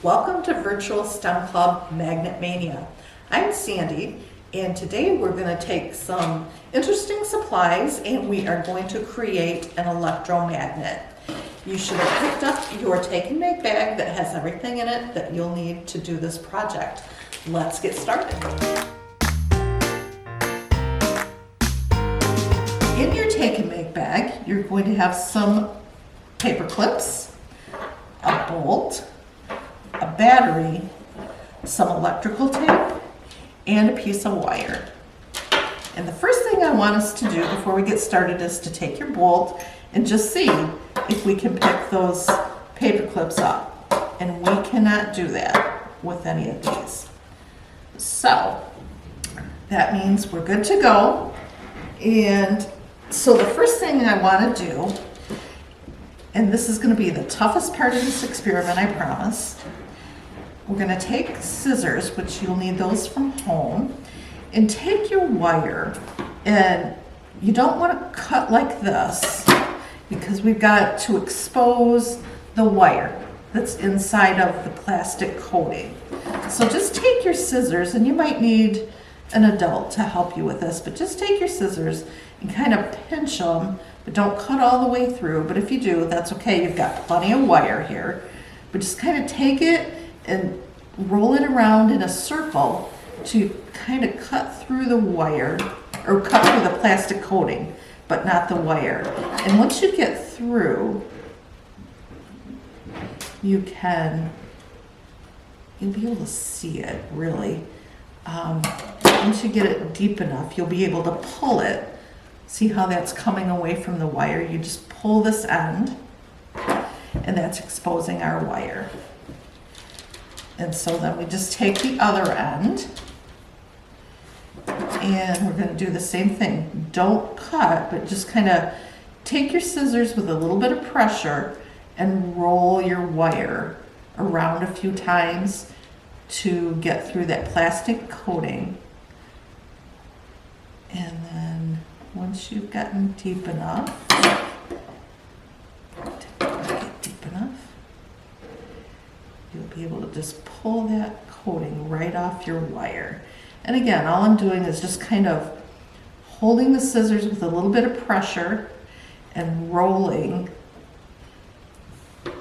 Welcome to Virtual STEM Club Magnet Mania. I'm Sandy, and today we're going to take some interesting supplies and we are going to create an electromagnet. You should have picked up your take and make bag that has everything in it that you'll need to do this project. Let's get started. In your take and make bag, you're going to have some paper clips, a bolt, a battery, some electrical tape, and a piece of wire. And the first thing I want us to do before we get started is to take your bolt and just see if we can pick those paper clips up. And we cannot do that with any of these. So that means we're good to go. And so the first thing I want to do, and this is going to be the toughest part of this experiment, I promise. We're going to take scissors, which you'll need those from home, and take your wire, and you don't want to cut like this because we've got to expose the wire that's inside of the plastic coating. So just take your scissors, and you might need an adult to help you with this, but just take your scissors and kind of pinch them, but don't cut all the way through. But if you do, that's okay. You've got plenty of wire here. But just kind of take it and roll it around in a circle to kind of cut through the wire, or cut through the plastic coating, but not the wire. And once you get through, you'll be able to see it really. Once you get it deep enough, you'll be able to pull it. See how that's coming away from the wire? You just pull this end, and that's exposing our wire. And so then we just take the other end, and we're going to do the same thing. Don't cut, but just kind of take your scissors with a little bit of pressure and roll your wire around a few times to get through that plastic coating. And then once you've gotten deep enough, you'll be able to just pull that coating right off your wire. And again, all I'm doing is just kind of holding the scissors with a little bit of pressure and rolling. And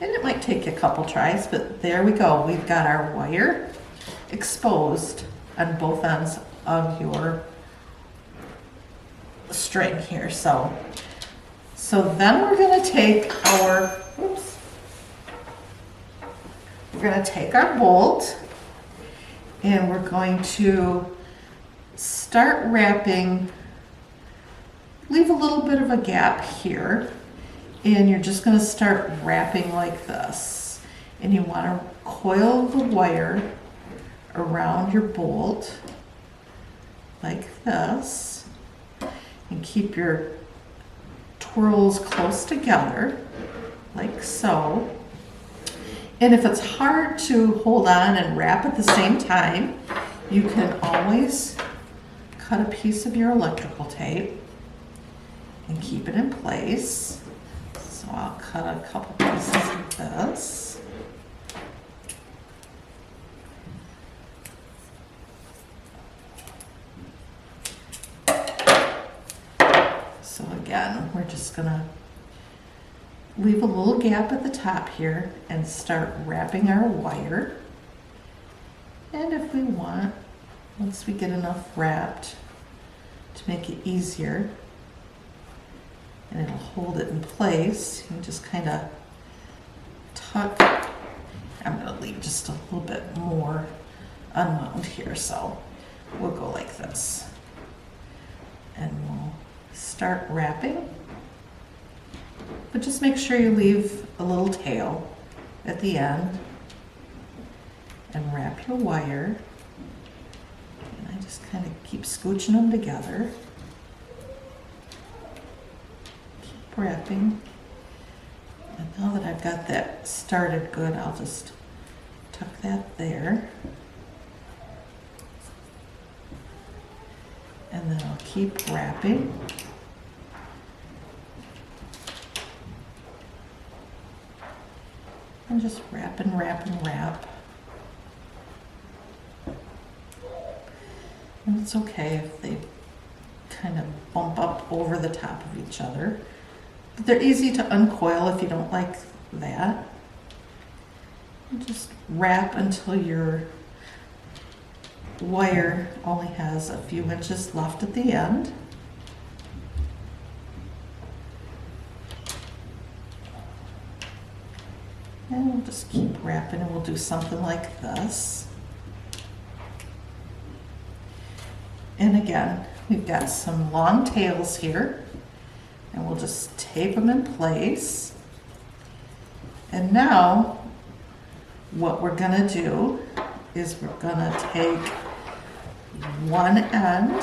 it might take you a couple tries, but there we go. We've got our wire exposed on both ends of your string here. So then we're going to take our, we're going to take our bolt, and we're going to start wrapping. Leave a little bit of a gap here, and you're just going to start wrapping like this. And you want to coil the wire around your bolt like this, and keep your twirls close together like so. And if it's hard to hold on and wrap at the same time, you can always cut a piece of your electrical tape and keep it in place. So I'll cut a couple pieces of this. So again, we're just gonna leave a little gap at the top here and start wrapping our wire. And if we want, once we get enough wrapped to make it easier, and it'll hold it in place, you can just kind of tuck. I'm going to leave just a little bit more unwound here, so we'll go like this. And we'll start wrapping. But just make sure you leave a little tail at the end, and wrap your wire. And I just kind of keep scooching them together. Keep wrapping. And now that I've got that started good, I'll just tuck that there. And then I'll keep wrapping. And just wrap and wrap and wrap. And it's okay if they kind of bump up over the top of each other. But they're easy to uncoil if you don't like that. And just wrap until your wire only has a few inches left at the end. And we'll just keep wrapping, and we'll do something like this. And again, we've got some long tails here, and we'll just tape them in place. And now what we're gonna do is we're gonna take one end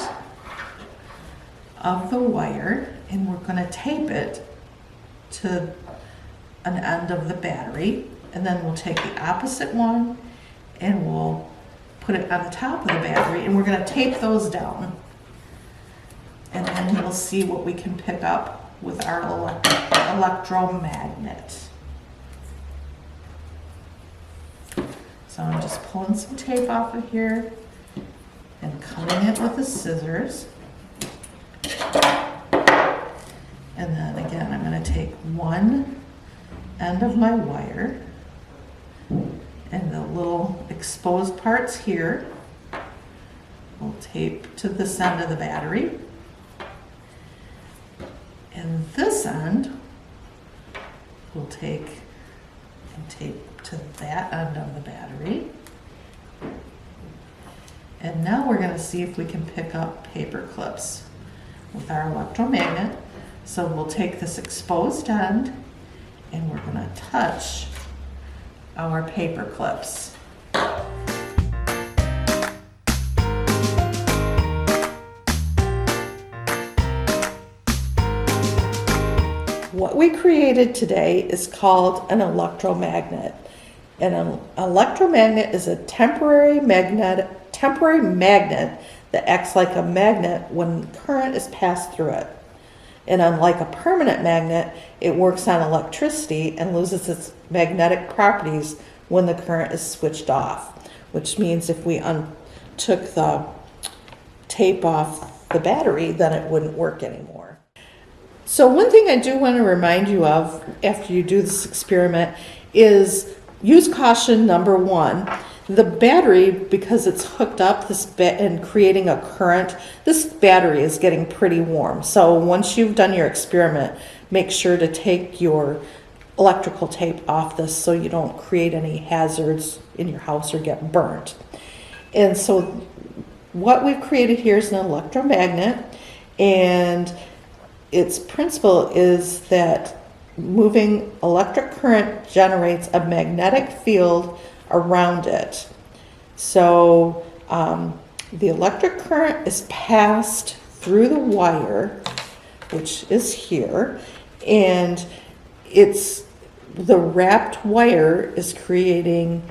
of the wire and we're gonna tape it to an end of the battery, and then we'll take the opposite one and we'll put it on the top of the battery, and we're going to tape those down, and then we'll see what we can pick up with our electromagnet. So I'm just pulling some tape off of here and cutting it with the scissors. And then again, I'm going to take one end of my wire and the little exposed parts here we'll tape to this end of the battery, and this end we'll take and tape to that end of the battery. And now we're going to see if we can pick up paper clips with our electromagnet. So we'll take this exposed end and we're going to touch our paper clips. What we created today is called an electromagnet. And an electromagnet is a temporary magnet that acts like a magnet when current is passed through it. And unlike a permanent magnet, it works on electricity and loses its magnetic properties when the current is switched off, which means if we took the tape off the battery, then it wouldn't work anymore. So one thing I do want to remind you of after you do this experiment is use caution number one. The battery, because it's hooked up and creating a current, this battery is getting pretty warm. So once you've done your experiment, make sure to take your electrical tape off this so you don't create any hazards in your house or get burnt. And so what we've created here is an electromagnet, and its principle is that moving electric current generates a magnetic field around it. So the electric current is passed through the wire, which is here, and the wrapped wire is creating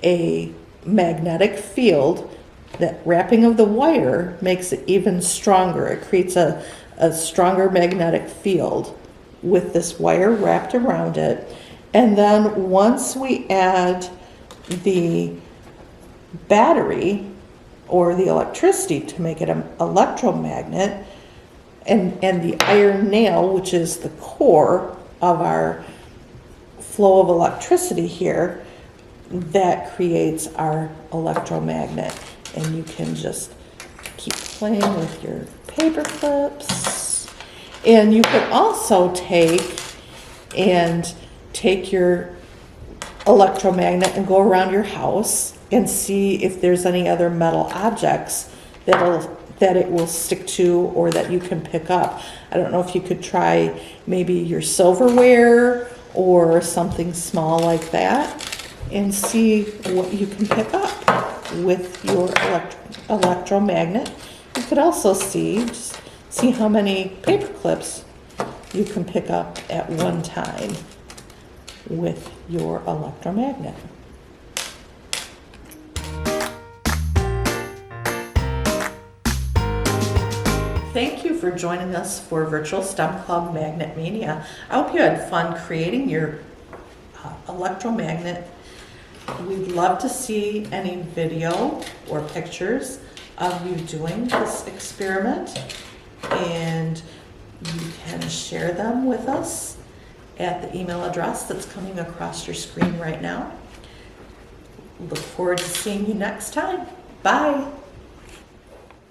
a magnetic field. That wrapping of the wire makes it even stronger. It creates a stronger magnetic field with this wire wrapped around it. And then once we add the battery or the electricity to make it an electromagnet, and the iron nail, which is the core of our flow of electricity here, that creates our electromagnet. And you can just keep playing with your paper clips. And you could also take your electromagnet and go around your house and see if there's any other metal objects that it will stick to or that you can pick up. I don't know if you could try maybe your silverware or something small like that and see what you can pick up with your electromagnet. You could also see how many paper clips you can pick up at one time with your electromagnet. Thank you for joining us for Virtual STEM Club Magnet Mania. I hope you had fun creating your electromagnet. We'd love to see any video or pictures of you doing this experiment, and you can share them with us at the email address that's coming across your screen right now. Look forward to seeing you next time. Bye.